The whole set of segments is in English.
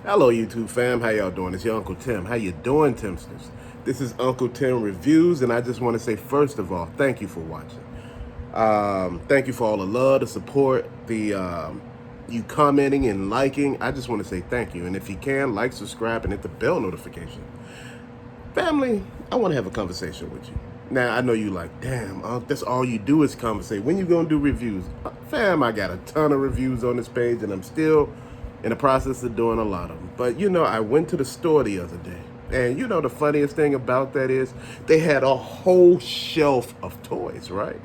Hello, YouTube fam. How y'all doing? It's your Uncle Tim. How you doing, Timsters? This is Uncle Tim Reviews, and I just want to say, first of all, thank you for watching. Thank you for all the love, the support, you commenting and liking. I just want to say thank you. And if you can, like, subscribe, and hit the bell notification. Family, I want to have a conversation with you. Now, I know you like, damn, that's all you do is conversate. When you going to do reviews? Fam, I got a ton of reviews on this page, and I'm still in the process of doing a lot of them. But, I went to the store the other day. And, the funniest thing about that is they had a whole shelf of toys, right?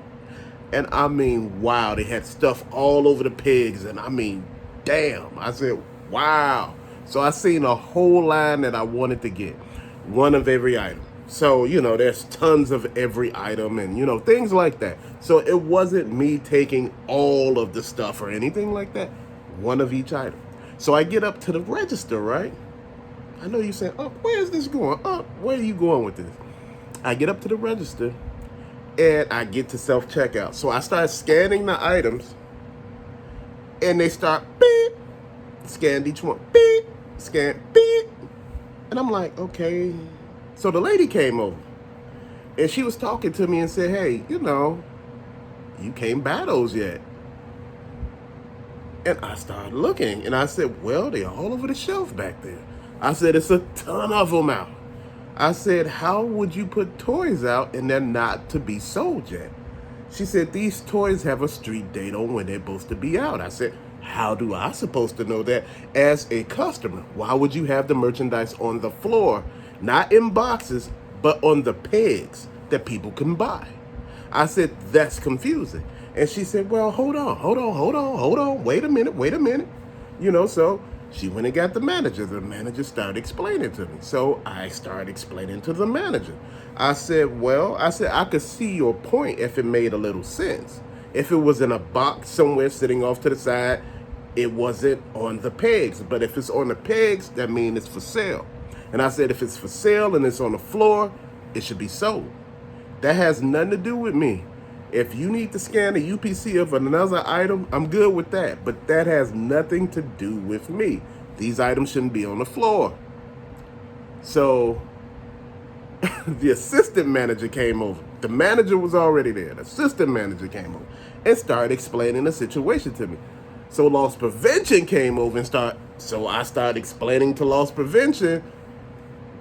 And I mean, wow, they had stuff all over the pigs. And I mean, damn. I said, wow. So I seen a whole line that I wanted to get. One of every item. So, there's tons of every item and, things like that. So it wasn't me taking all of the stuff or anything like that. One of each item. So I get up to the register, right? I know you're saying, oh, where's this going? Oh, where are you going with this? I get up to the register and I get to self-checkout. So I start scanning the items and they start beep, scan each one, beep, scan, beep. And I'm like, okay. So the lady came over and she was talking to me and said, hey, you can't buy those yet. And I started looking and I said, well, they're all over the shelf back there. I said, it's a ton of them out. I said, how would you put toys out and they're not to be sold yet? She said, these toys have a street date on when they're supposed to be out. I said, how do I supposed to know that as a customer? Why would you have the merchandise on the floor, not in boxes, but on the pegs that people can buy? I said, that's confusing. And she said, well, hold on. Wait a minute. So she went and got the manager. The manager started explaining to me. So I started explaining to the manager. I said, I could see your point if it made a little sense. If it was in a box somewhere sitting off to the side, it wasn't on the pegs. But if it's on the pegs, that means it's for sale. And I said, if it's for sale and it's on the floor, it should be sold. That has nothing to do with me. If you need to scan a UPC of another item, I'm good with that. But that has nothing to do with me. These items shouldn't be on the floor. So the assistant manager came over. The manager was already there. The assistant manager came over and started explaining the situation to me. So loss prevention came over and so I started explaining to loss prevention,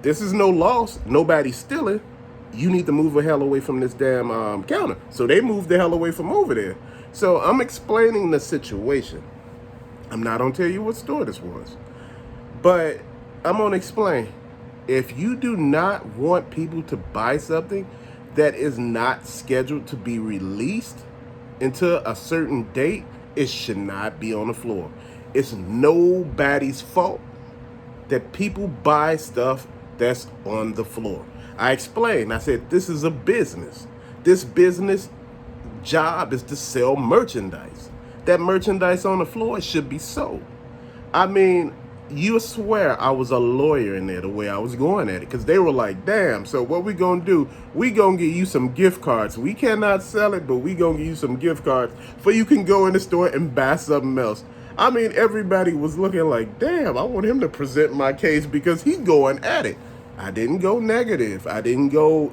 this is no loss. Nobody's stealing. You need to move the hell away from this damn counter. So they moved the hell away from over there. So I'm explaining the situation. I'm not going to tell you what store this was. But I'm going to explain. If you do not want people to buy something that is not scheduled to be released until a certain date, it should not be on the floor. It's nobody's fault that people buy stuff that's on the floor. I explained, I said, this is a business. This business job is to sell merchandise. That merchandise on the floor should be sold. I mean, you swear I was a lawyer in there the way I was going at it. Because they were like, damn, so what we going to do, we going to give you some gift cards. We cannot sell it, but we going to give you some gift cards for you can go in the store and buy something else. I mean, everybody was looking like, damn, I want him to present my case because he's going at it. I didn't go negative. I didn't go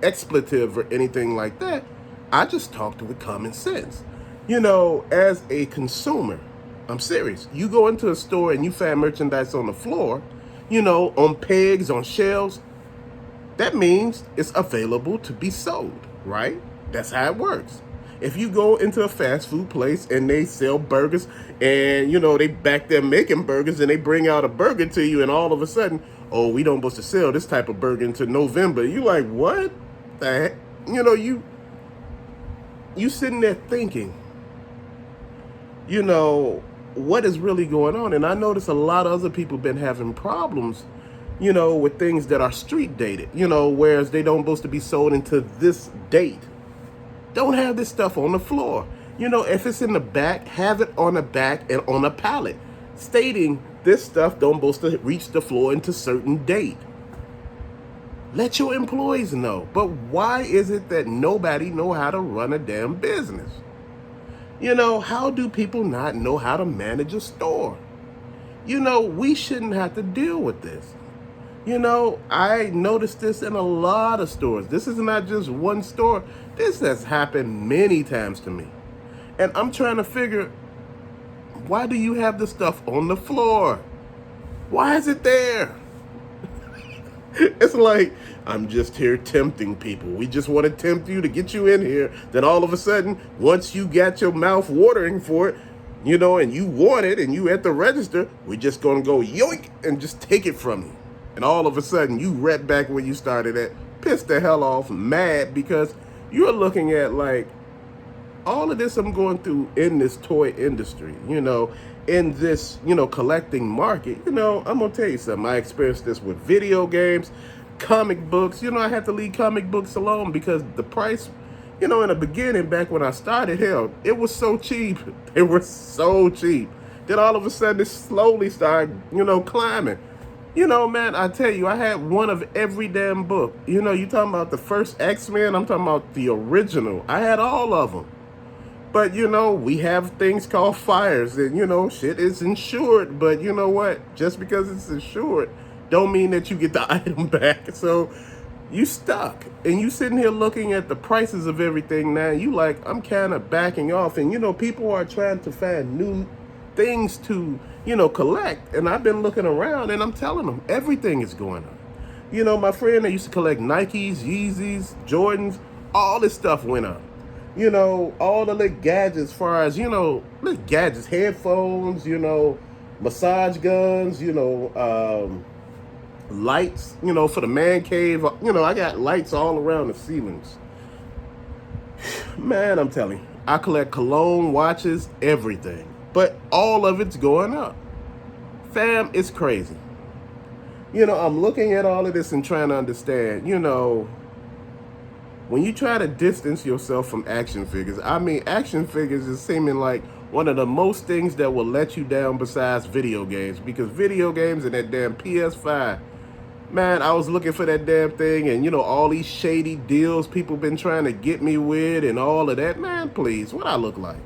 expletive or anything like that. I just talked with common sense. As a consumer, I'm serious. You go into a store and you find merchandise on the floor, on pegs, on shelves, that means it's available to be sold, right? That's how it works. If you go into a fast food place and they sell burgers and, they back there making burgers and they bring out a burger to you and all of a sudden, oh, we don't supposed to sell this type of burger until November. You like, what the heck? You sitting there thinking, what is really going on? And I notice a lot of other people been having problems, with things that are street dated, whereas they don't supposed to be sold until this date. Don't have this stuff on the floor. If it's in the back, have it on the back and on a pallet, stating this stuff don't supposed to reach the floor until certain date. Let your employees know. But why is it that nobody know how to run a damn business? How do people not know how to manage a store? We shouldn't have to deal with this. I noticed this in a lot of stores. This is not just one store. This has happened many times to me. And I'm trying to figure, why do you have the stuff on the floor? Why is it there? It's like, I'm just here tempting people. We just want to tempt you to get you in here. Then all of a sudden, once you got your mouth watering for it, and you want it and you at the register, we're just going to go yoink and just take it from you. And all of a sudden, you right back where you started at, pissed the hell off, mad because you're looking at like, all of this I'm going through in this toy industry, in this, collecting market. I'm going to tell you something. I experienced this with video games, comic books. I had to leave comic books alone because the price, in the beginning, back when I started, hell, it was so cheap. They were so cheap. Then all of a sudden, it slowly started, climbing. Man, I tell you, I had one of every damn book. You talking about the first X-Men, I'm talking about the original. I had all of them. But, we have things called fires and, shit is insured. But you know what? Just because it's insured don't mean that you get the item back. So you stuck. And you sitting here looking at the prices of everything now. You like, I'm kind of backing off. And, people are trying to find new things to, collect. And I've been looking around and I'm telling them everything is going up. My friend that used to collect Nikes, Yeezys, Jordans, all this stuff went up. All the little gadgets, as far as, little gadgets, headphones, massage guns, lights, for the man cave. I got lights all around the ceilings. Man, I'm telling you, I collect cologne, watches, everything. But all of it's going up. Fam, it's crazy. I'm looking at all of this and trying to understand, when you try to distance yourself from action figures, action figures is seeming like one of the most things that will let you down besides video games. Because video games and that damn PS5, man, I was looking for that damn thing and, all these shady deals people been trying to get me with and all of that. Man, please, what I look like?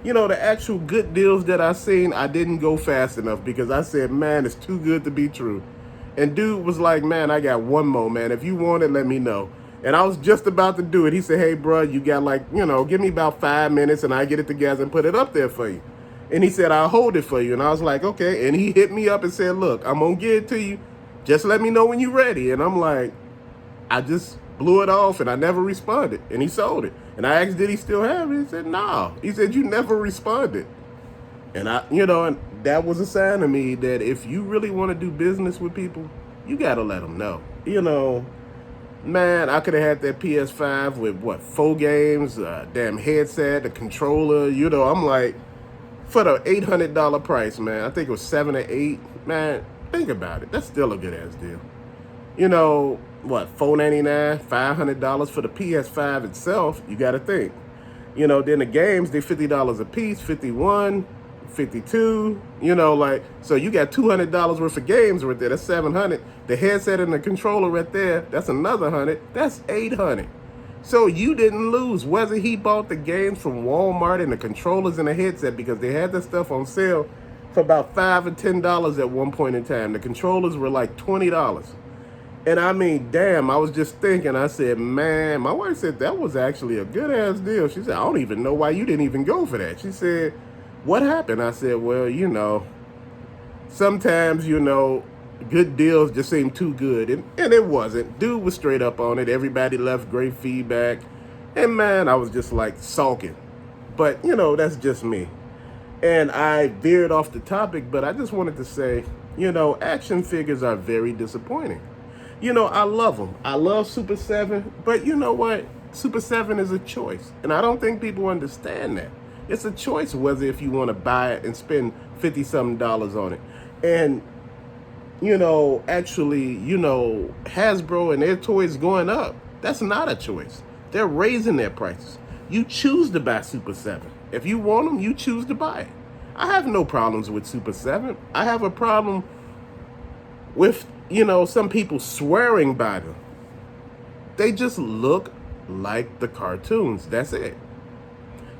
The actual good deals that I seen, I didn't go fast enough because I said, man, it's too good to be true. And dude was like, man, I got one more, man. If you want it, let me know. And I was just about to do it. He said, hey, bro, you got give me about 5 minutes and I get it together and put it up there for you. And he said, I'll hold it for you. And I was like, okay. And he hit me up and said, look, I'm going to get it to you. Just let me know when you're ready. And I'm like, I just blew it off and I never responded. And he sold it. And I asked, did he still have it? He said, no. He said, you never responded. And and that was a sign to me that if you really want to do business with people, you got to let them know. Man, I could have had that PS5 with 4 games, damn headset, the controller. I'm like, for the $800 price, man. I think it was 7 or 8. Man, think about it. That's still a good ass deal. $499, $500 for the PS5 itself. You got to think. Then the games, they $50 a piece, 51, 52. So you got $200 worth of games right there. That's $700. The headset and the controller right there, that's another $100. That's $800. So you didn't lose. Whether he bought the games from Walmart and the controllers and the headset, because they had that stuff on sale for about $5 or $10 at one point in time. The controllers were like $20. And damn, I was just thinking, I said, man, my wife said that was actually a good ass deal. She said, I don't even know why you didn't even go for that. She said, what happened? I said, well, sometimes, good deals just seem too good. And it wasn't. Dude was straight up on it. Everybody left great feedback. And man, I was just like sulking. But, that's just me. And I veered off the topic, but I just wanted to say, action figures are very disappointing. I love them. I love Super 7. But you know what? Super 7 is a choice. And I don't think people understand that. It's a choice whether if you want to buy it and spend $50-something on it. And, actually, Hasbro and their toys going up. That's not a choice. They're raising their prices. You choose to buy Super 7. If you want them, you choose to buy it. I have no problems with Super 7. I have a problem with, some people swearing by them. They just look like the cartoons. That's it.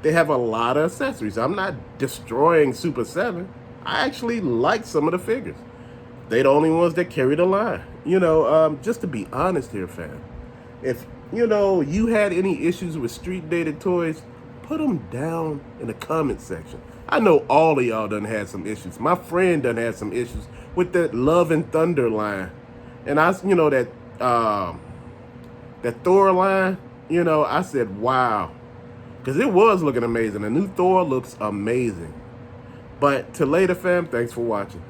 They have a lot of accessories. I'm not destroying Super 7. I actually like some of the figures. They the only ones that carry the line. Just to be honest here, fam. If you had any issues with Street Dated Toys, put them down in the comment section. I know all of y'all done had some issues. My friend done had some issues with that Love and Thunder line, and that Thor line. I said wow, because it was looking amazing. The new Thor looks amazing. But to later, fam, thanks for watching.